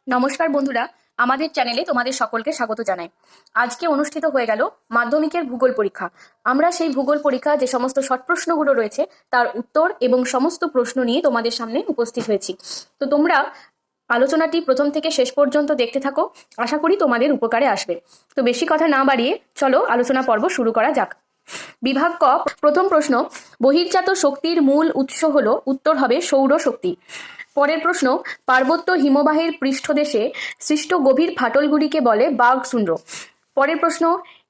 নমস্কার বন্ধুরা, আমাদের চ্যানেলে তোমাদের সকলকে স্বাগত জানাই। আজকে অনুষ্ঠিত হয়ে গেল মাধ্যমিকের ভূগোল পরীক্ষা। আমরা সেই ভূগোল পরীক্ষা যে সমস্ত শর্ট প্রশ্নগুলো রয়েছে তার উত্তর এবং সমস্ত প্রশ্ন নিয়ে তোমাদের সামনে উপস্থিত হয়েছি। তো তোমরা আলোচনাটি প্রথম থেকে শেষ পর্যন্ত দেখতে থাকো, আশা করি তোমাদের উপকারে আসবে। তো বেশি কথা না বাড়িয়ে চলো আলোচনা পর্ব শুরু করা যাক। বিভাগ ক, প্রথম প্রশ্ন, বহির্জাত শক্তির মূল উৎস হলো, উত্তর হবে সৌর শক্তি। পরের প্রশ্ন, পার্বত্য হিমবাহের পৃষ্ঠদেশে সৃষ্ট গভীর ফাটলগুলিকে বলে বার্গসুন্ড। পরের প্রশ্ন,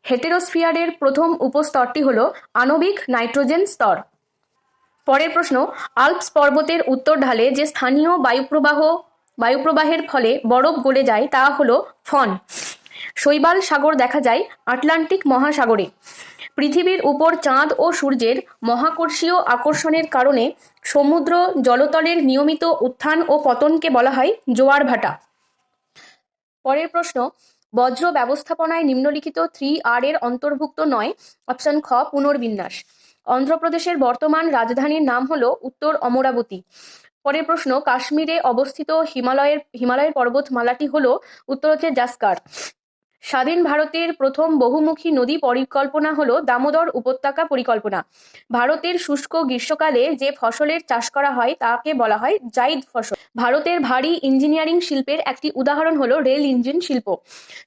হেটেরোস্ফিয়ারের প্রথম উপস্তরটি হলো আণবিক নাইট্রোজেন স্তর। পরের প্রশ্ন, আল্পস পর্বতের উত্তর ঢালে যে স্থানীয় বায়ুপ্রবাহের ফলে বরফ গলে যায় তা হলো ফন। শৈবাল সাগর দেখা যায় আটলান্টিক মহাসাগরে। পৃথিবীর উপর চাঁদ ও সূর্যের মহাকর্ষীয় আকর্ষণের কারণে সমুদ্র জলতলের নিয়মিত উত্থান ও পতনকে বলা হয় জোয়ার ভাটা। পরের প্রশ্ন, বজ্র ব্যবস্থাপনায় নিম্নলিখিত 3R এর অন্তর্ভুক্ত নয়। অপশন খ, পুনর্বিন্যাস। অন্ধ্রপ্রদেশের বর্তমান রাজধানীর নাম হলো উত্তর অমরাবতী। পরের প্রশ্ন, কাশ্মীরে অবস্থিত হিমালয়ের পর্বতমালাটি হলো, উত্তর হচ্ছে জাসকার। স্বাধীন ভারতের প্রথম বহুমুখী নদী পরিকল্পনা হলো দামোদর উপত্যকা পরিকল্পনা। ভারতের শুষ্ক গ্রীষ্মকালে যে ফসলের চাষ করা হয় তাকে বলা হয় জাইদ ফসল। ভারতের ভারী ইঞ্জিনিয়ারিং শিল্পের একটি উদাহরণ হলো রেল ইঞ্জিন শিল্প।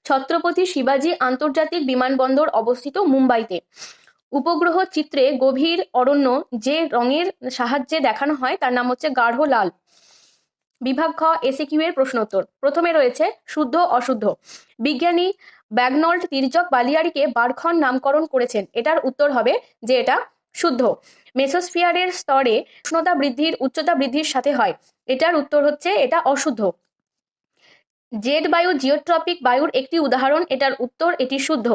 ছত্রপতি শিবাজী আন্তর্জাতিক বিমানবন্দর অবস্থিত মুম্বাইতে। উপগ্রহ চিত্রে গভীর অরণ্য যে রঙের সাহায্যে দেখানো হয় তার নাম হচ্ছে গাঢ় লাল। বিভাগ খ, এসিকিউ এর প্রশ্নোত্তর। প্রথমে রয়েছে শুদ্ধ অশুদ্ধ। বিজ্ঞানী ব্যাগনল্ড তির্যক বালিয়াড়িকে বারখন নামকরণ করেছেন। এটার উত্তর হবে যে এটা শুদ্ধ। মেসোস্ফিয়ারের স্তরে উচ্চতা বৃদ্ধির সাথে হয়। এটার উত্তর হচ্ছে এটা অশুদ্ধ। জেড বায়ু জিওট্রপিক বায়ুর একটি উদাহরণ। এটার উত্তর এটি শুদ্ধ।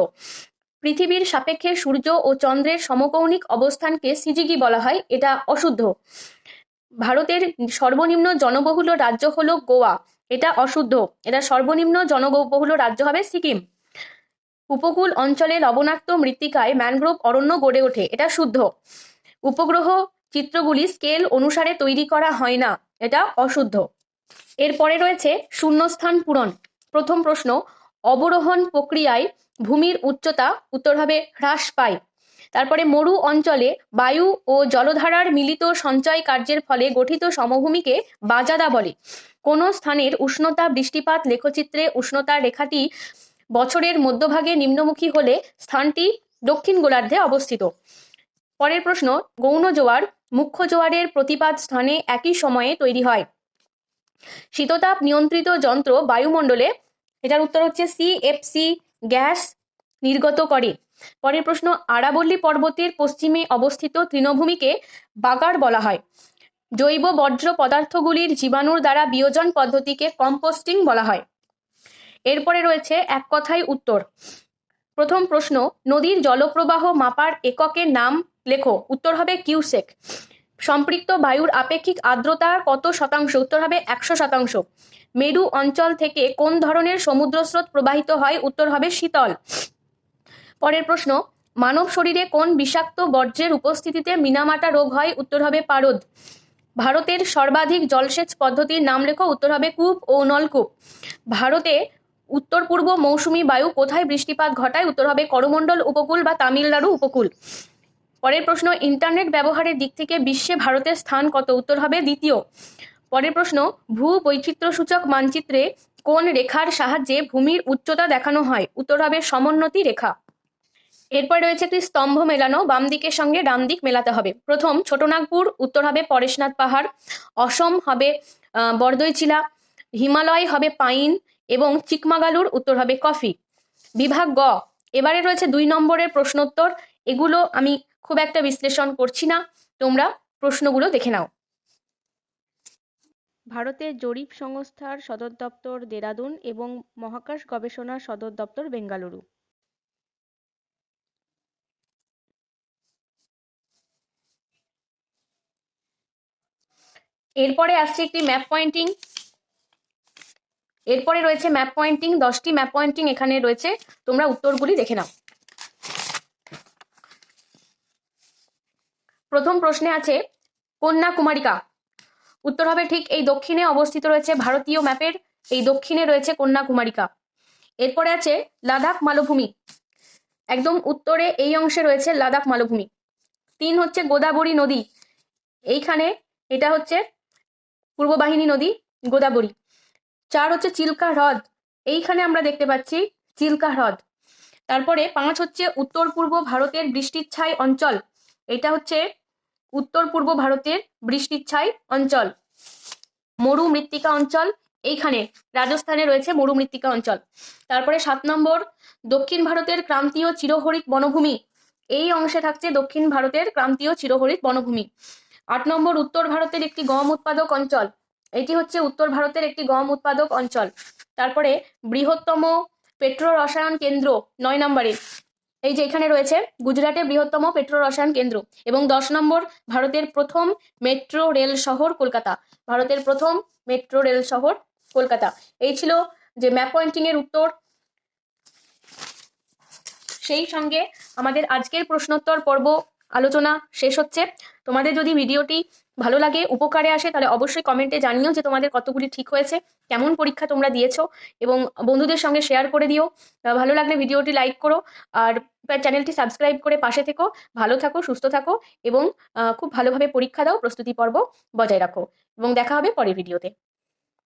পৃথিবীর সাপেক্ষে সূর্য ও চন্দ্রের সমকৌণিক অবস্থানকে সিজিগি বলা হয়। এটা অশুদ্ধ। ভারতের সর্বনিম্ন জনবহুল রাজ্য হলো গোয়া। এটা অশুদ্ধ। এটা সর্বনিম্ন জনবহুল রাজ্য হবে সিকিম। উপকূল অঞ্চলে লবণাক্ত মৃত্তিকায় ম্যানগ্রোভ অরণ্য গড়ে ওঠে। এটা শুদ্ধ। উপগ্রহ চিত্রগুলি স্কেল অনুসারে তৈরি করা হয় না। এটা অশুদ্ধ। এরপরে রয়েছে শূন্যস্থান পূরণ। প্রথম প্রশ্ন, অবরোহণ প্রক্রিয়ায় ভূমির উচ্চতা, উত্তর হবে হ্রাস পায়। তারপরে মরু অঞ্চলে বায়ু ও জলধারার মিলিত সঞ্চয় কার্যের ফলে গঠিত সমভূমিকে বাজাদা বলে। কোন স্থানের উষ্ণতা বৃষ্টিপাত লেখচিত্রে উষ্ণতার রেখাটি বছরের মধ্যভাগে নিম্নমুখী হলে স্থানটি দক্ষিণ গোলার্ধে অবস্থিত। পরের প্রশ্ন, গৌণ জোয়ার মুখ্য জোয়ারের প্রতিপাদ স্থানে একই সময়ে তৈরি হয়। শীততাপ নিয়ন্ত্রিত যন্ত্র বায়ুমণ্ডলে, এটার উত্তর হচ্ছে সিএফসি গ্যাস নির্গত করে। পরের প্রশ্ন, আরাবল্লী পর্বতের পশ্চিমে অবস্থিত তৃণভূমিকে বাগার বলা হয়। জৈব বর্জ্য পদার্থগুলির জীবাণুর দ্বারা বিয়োজন পদ্ধতিকে কম্পোস্টিং বলা হয়। এরপরে রয়েছে এক কথায় উত্তর। প্রথম প্রশ্ন, নদীর জলপ্রবাহ মাপার এককের নাম লেখো। উত্তর হবে কিউসেক। সম্পৃক্ত বায়ুর আপেক্ষিক আর্দ্রতা কত শতাংশ? উত্তর হবে 100%। মেরু অঞ্চল থেকে কোন ধরনের সমুদ্রস্রোত প্রবাহিত হয়? উত্তর হবে শীতল। পরের প্রশ্ন, মানব শরীরে কোন বিষাক্ত বর্জ্যের উপস্থিতিতে মিনামাটা রোগ হয়? উত্তর হবে পারদ। ভারতের সর্বাধিক জলসেচ পদ্ধতির নাম লেখো। উত্তর হবে কূপ ও নলকূপ। ভারতে উত্তর পূর্ব মৌসুমী বায়ু কোথায় বৃষ্টিপাত ঘটায়? উত্তর হবে করমণ্ডল উপকূল বা তামিলনাড়ু উপকূল। পরের প্রশ্ন, ইন্টারনেট ব্যবহারের দিক থেকে বিশ্বে ভারতের স্থান কত? উত্তর হবে দ্বিতীয়। পরের প্রশ্ন, ভূ বৈচিত্র্যসূচক মানচিত্রে কোন রেখার সাহায্যে ভূমির উচ্চতা দেখানো হয়? উত্তর হবে সমোন্নতি রেখা। এরপর রয়েছে একটি স্তম্ভ মেলানো, বাম দিকের সঙ্গে ডান দিক মেলাতে হবে। প্রথম ছোটনাগপুর, উত্তর হবে পরেশনাথ পাহাড়। অসম হবে বরদৈচিলা। হিমালয় হবে পাইন এবং চিকমাগালুর উত্তর হবে কফি। বিভাগ গ, এবারে রয়েছে 2 নম্বরের প্রশ্নোত্তর। এগুলো আমি খুব একটা বিশ্লেষণ করছি না, তোমরা প্রশ্নগুলো দেখে নাও। ভারতের জরিপ সংস্থার সদর দপ্তর দেরাদুন এবং মহাকাশ গবেষণা সদর দপ্তর বেঙ্গালুরু। এরপরে আসছে একটি ম্যাপ পয়েন্টিং। এরপরে রয়েছে ম্যাপ পয়েন্টিং, 10টি ম্যাপ পয়েন্টিং এখানে রয়েছে, তোমরা উত্তরগুলি দেখে নাও। প্রথম প্রশ্নে আছে কন্যাকুমারিকা। উত্তর হবে ঠিক এই দক্ষিণে অবস্থিত রয়েছে ভারতীয় ম্যাপের এই দক্ষিণে রয়েছে কন্যাকুমারিকা। এরপরে আছে লাদাখ মালভূমি, একদম উত্তরে এই অংশে রয়েছে লাদাখ মালভূমি। 3 হচ্ছে গোদাবরী নদী, এইখানে এটা হচ্ছে পূর্ব বাহিনী নদী গোদাবরী। 4 হচ্ছে চিল্কা হ্রদ, এইখানে আমরা দেখতে পাচ্ছি চিল্কা হ্রদ। তারপরে 5 হচ্ছে উত্তর পূর্ব ভারতের বৃষ্টিচ্ছায় অঞ্চল, এটা হচ্ছে উত্তর পূর্ব ভারতের বৃষ্টিচ্ছায় অঞ্চল। মরু মৃত্তিকা অঞ্চল, এইখানে রাজস্থানে রয়েছে মরু মৃত্তিকা অঞ্চল। তারপরে 7 নম্বর দক্ষিণ ভারতের ক্রান্তীয় চিরহরিৎ বনভূমি, এই অংশে থাকছে দক্ষিণ ভারতের ক্রান্তীয় চিরহরিৎ বনভূমি। 8 নম্বর উত্তর ভারতের একটি গম উৎপাদক অঞ্চল, এটি হচ্ছে উত্তর ভারতের একটি গম উৎপাদক অঞ্চল। তারপরে বৃহত্তম পেট্রো রসায়ন কেন্দ্র 9 নম্বরে, এই যে এখানে রয়েছে গুজরাটে বৃহত্তম পেট্রো রসায়ন কেন্দ্র। এবং 10 নম্বর ভারতের প্রথম মেট্রো রেল শহর কলকাতা, ভারতের প্রথম মেট্রো রেল শহর কলকাতা। এই ছিল যে ম্যাপ পয়েন্টিং এর উত্তর। সেই সঙ্গে আমাদের আজকের প্রশ্নোত্তর পর্ব আলোচনা শেষ হচ্ছে। তোমাদের যদি ভিডিওটি ভালো লাগে, উপকারে আসে, তাহলে অবশ্যই কমেন্টে জানিও যে তোমাদের কতগুলি ঠিক হয়েছে, কেমন পরীক্ষা তোমরা দিয়েছো, এবং বন্ধুদের সঙ্গে শেয়ার করে দিও। ভালো লাগলে ভিডিওটি লাইক করো, আর চ্যানেলটি সাবস্ক্রাইব করে পাশে থেকো। ভালো থাকো, সুস্থ থাকো, এবং খুব ভালোভাবে পরীক্ষা দাও, প্রস্তুতি পর্ব বজায় রাখো, এবং দেখা হবে পরের ভিডিওতে।